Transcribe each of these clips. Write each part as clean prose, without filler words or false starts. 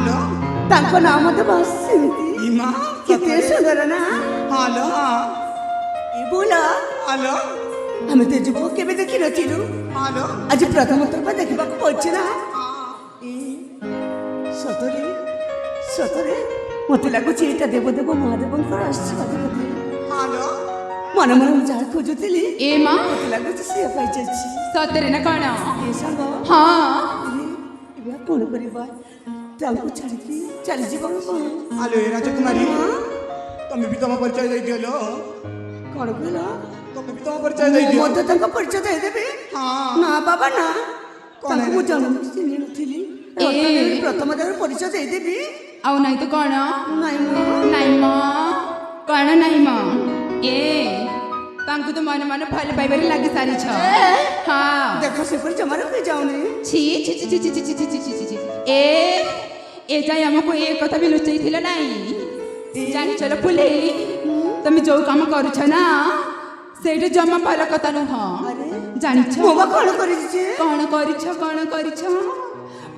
Hello ତାଙ୍କ ନାଁ ମତେ ବାସ୍ ସେମିତି ଇମା କେତେ ସୁନ୍ଦର ନା ହାଲୋ ଏ ବୋଲ ହାଲୋ ଆମେ ତ ଯୁବକ କେବେ ଦେଖିନଥିଲୁ ହାଲୋ ଆଜି ପ୍ରଥମ ଥର ପାଇଁ ଦେଖିବାକୁ ପଡୁଛି ନା ଏ ସତରେ ସତରେ ମତେ ଲାଗୁଛି ଏଇଟା ଦେବଦେବ ମହାଦେବଙ୍କର ଆଶୀର୍ବାଦ ବୋଧେ ହାଲୋ ମନେ ମନେ ମୁଁ ଯାହା ଖୋଜୁଥିଲି ଏ ମା ମତେ ଲାଗୁଛି ସିଏ ପାଇଯାଇଛି ସତରେ ନା କଣ ଏ ସାଙ୍ଗ ହଁ ଏବେ କଣ କରିବା ତାଙ୍କୁ ଛାଡ଼ିକି ଚାଲିଯିବ କଣ ହାଲୋ ଏ ରାଜକୁମାରୀ ତମେ ବି ତମ ପରିଚୟ ଦେଇଦିଅଲୋ କଣ କହିଲ ତମେ ବି ତମ ପରିଚୟ ଦେଇଦିଅ ମତେ ତାଙ୍କ ପରିଚୟ ଦେଇଦେବି ହଁ ନା ବାବା ନା କଣ ତାଙ୍କୁ ମୁଁ ହେଲା? ଜନ୍ମ ଚିହ୍ନି ନଥିଲି ପ୍ରଥମ ଦିନ ପରିଚୟ ଦେଇଦେବି ଆଉ ନାଇଁ ତ କଣ ନାଇଁ ମୁଁ ନାଇଁ ମ କଣ ନାଇଁ ମ ଏ ତାଙ୍କୁ ତ ମନେ ମନେ ଭଲ ପାଇବାରେ ଲାଗି ସାରିଛ ହଁ ଦେଖ ସେପରି ଜମାରୁ ବି ଯାଉନି ଛି ଛି ଛି ଛି ଛି ଛି ଛି ଛି ଛି ଛି ଏ ଯାଇ ଆମକୁ ଏ କଥା ବି ଲୁଚେଇଥିଲ ନାଇଁ ଜାଣିଛ ଫୁଲେଇ ତମେ ଯୋଉ କାମ କରୁଛ ନା ସେଇଟା ଜମା ଭଲ କଥା ନୁହଁ ଜାଣିଛ ମୁଁ ବା କଣ କରିଛି କଣ କରିଛ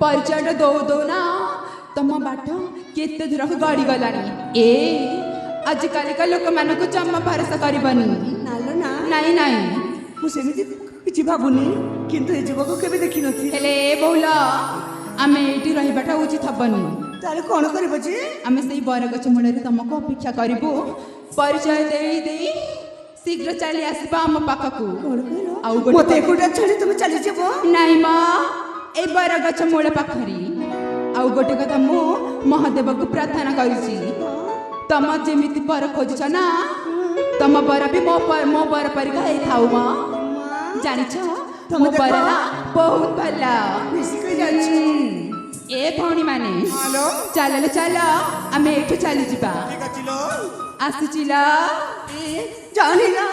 ପରିଚୟଟା ଦଉ ଦଉ ନା ତମ ବାଟ କେତେ ଦୂରକୁ ଗଡ଼ି ଗଲାଣି ଏ ଆଜିକାଲିକା ଲୋକମାନଙ୍କୁ ଜମା ଭରସା କରିବନି ନାଲୋ ନା ନାଇଁ ନାଇଁ ମୁଁ ସେମିତି କିଛି ଭାବୁନି କିନ୍ତୁ ଏ ଯୁବକ କେବେ ଦେଖିନଥିଲି ହେଲେ ବହୁଲ ଆମେ ଏଇଠି ରହିବାଟା ଉଚିତ ହବନି ତାହେଲେ କଣ କରିବ ଯେ ଆମେ ସେଇ ବରଗଛ ମୂଳରେ ତମକୁ ଅପେକ୍ଷା କରିବୁ ପରିଚୟ ଦେଇ ଦେଇ ଶୀଘ୍ର ଚାଲି ଆସିବା ଆମ ପାଖକୁ କଣ କହିଲ ଆଉ ମତେ ଗୋଟେ ଏକୁଟିଆ ଛାଡ଼ି ତମେ ଚାଲିଯିବ ନାଇଁ ମା ଏଇ ବରଗଛ ମୂଳ ପାଖରେ ଆଉ ଗୋଟେ କଥା ମୁଁ ମହାଦେବକୁ ପ୍ରାର୍ଥନା କରିଛି ତମ ଯେମିତି ବର ଖୋଜୁଛ ନା ତମ ବର ବି ମୋ ବର ପରିକା ହେଇଥାଉ ମା ଜାଣିଛ ତମ ବର ନା ବହୁତ ଭଲ ମିଶିକି ଯାଉଛୁ ଏ ଭଉଣୀ ମାନେ ହାଲୋ ଚାଲ ଚାଲ ଆମେ ଏଠୁ ଚାଲିଯିବା ଠିକ ଅଛି ଲୋ ଆସୁଛି ଲ ଜାଣିଲା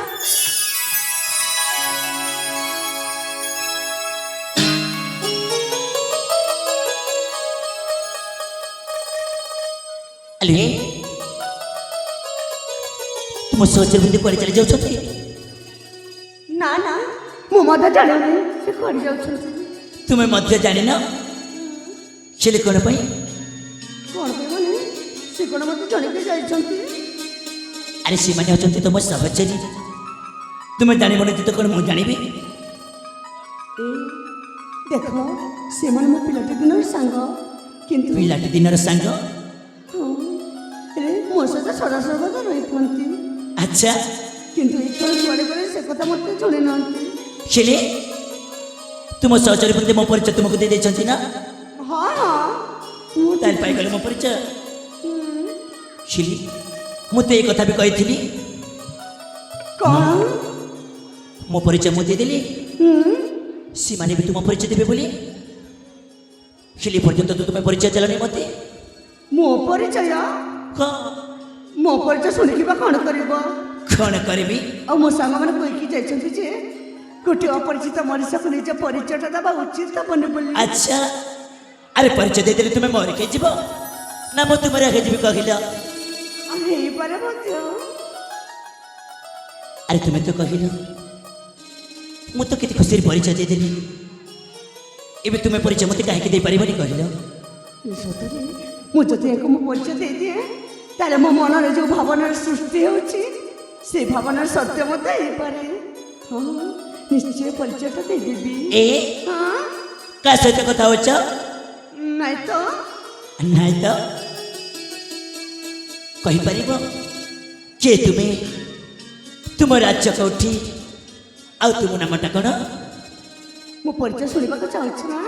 ଆଲେ ତୁମ ସହଚର ବୃଦ୍ଧି କୁଆଡ଼େ ଚାଲି ଯାଉଛନ୍ତି ନା ନା ମୁଁ ମଧ୍ୟ ଜାଣିନି ସେ କୁଆଡ଼େ ଯାଉଛନ୍ତି ତୁମେ ମଧ୍ୟ ଜାଣିନ ସେ କ'ଣ ପାଇଁ କଣ ପାଇଁ ମାନେ ସେ କଣ ମତେ ଜଣେଇକି ଯାଇଛନ୍ତି ଆରେ ସେମାନେ ଅଛନ୍ତି ତୁମ ସହଚରୀ ତୁମେ ଜାଣିବନି ତ କ'ଣ ମୁଁ ଜାଣିବି ଦେଖ ସେମାନେ ମୋ ପିଲାଟି ଦିନର ସାଙ୍ଗ କିନ୍ତୁ ପିଲାଟି ଦିନର ସାଙ୍ଗ ମୋ ସହିତ ସଦାସର୍ବଦା ରହିଥାନ୍ତି ଆଚ୍ଛା କିନ୍ତୁ ଏଥର କୁଆଡ଼େ ଗଲେ ସେ କଥା ମୋତେ ଜଣେଇ ନାହାନ୍ତି ଶିଲି ତୁମ ସହଚରୀ ବୃଦ୍ଧି ମୋ ପରିଚୟ ତୁମକୁ ଦେଇ ଦେଇଛନ୍ତି ନା ହଁ ହଁ ମୁଁ ତାହେଲେ ପାଇଗଲେ ମୋ ପରିଚୟ ଶିଲି ମୁଁ ତ ଏ କଥା ବି କହିଥିଲି କଣ ମୋ ପରିଚୟ ମୁଁ ଦେଇଦେଲି ସେମାନେ ବି ତୁମ ପରିଚୟ ଦେବେ ବୋଲି ଶିଲି ପର୍ଯ୍ୟନ୍ତ ତ ତୁମେ ପରିଚୟ ଦେଲନି ମୋତେ ମୋ ପରିଚୟ ହଁ ମୋ ପରିଚୟ ଶୁଣିକି ବା କଣ କରିବ କ'ଣ କରିବି ଆଉ ମୋ ସାଙ୍ଗମାନେ କହିକି ଯାଇଛନ୍ତି ଯେ ଗୋଟିଏ ଅପରିଚିତ ମଣିଷକୁ ନିଜ ପରିଚୟଟା ଦେବା ଉଚିତ ହେବନି ବୋଲି ଆଚ୍ଛା ଆରେ ପରିଚୟ ଦେଇଦେଲେ ତୁମେ ମରିକେ ଯିବ ନା ମୁଁ ତୁମର ଆଗେ ଯିବି କହିଲ ହେଇପାରେ ମଧ୍ୟ ଆରେ ତୁମେ ତ କହିଲ ମୁଁ ତ କେତେ ଖୁସିରେ ପରିଚୟ ଦେଇଦେଲି ଏବେ ତୁମେ ପରିଚୟ ମୋତେ କାହିଁକି ଦେଇପାରିବନି କହିଲ ସତରେ ମୁଁ ଯଦି ଏହାକୁ ମୋ ପରିଚୟ ଦେଇଦିଏ ତାହେଲେ ମୋ ମନରେ ଯେଉଁ ଭାବନାର ସୃଷ୍ଟି ହେଉଛି ସେ ଭାବନାର ସତ୍ୟ ମଧ୍ୟ ହେଇପାରେ ହଁ ନିଶ୍ଚୟ ପରିଚୟଟା ଦେଇଦେବି ଏ ହଁ କାହା ସହିତ କଥା ହଉଛ ନାଇଁ ତ ନାଇଁ ତ କହିପାରିବ କିଏ ତୁମେ ତୁମ ରାଜ୍ୟ କୋଉଠି ଆଉ ତୁମ ନାମଟା କ'ଣ ମୋ ପରିଚୟ ଶୁଣିବାକୁ ଚାହୁଁଛୁ ନା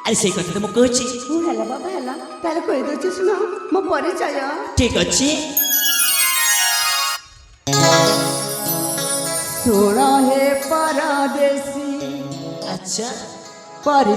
ଆରେ ସେଇ କଥା ତ ମୁଁ କହୁଛି ହଉ ହେଲା ବାବା ହେଲା ତାହେଲେ କହିଦେଉଛି ଶୁଣ ମୋ ପରିଚୟ ଠିକ ଅଛି ଶୁଣ ହେ ପରଦେଶୀ ଆଚ୍ଛା ପରି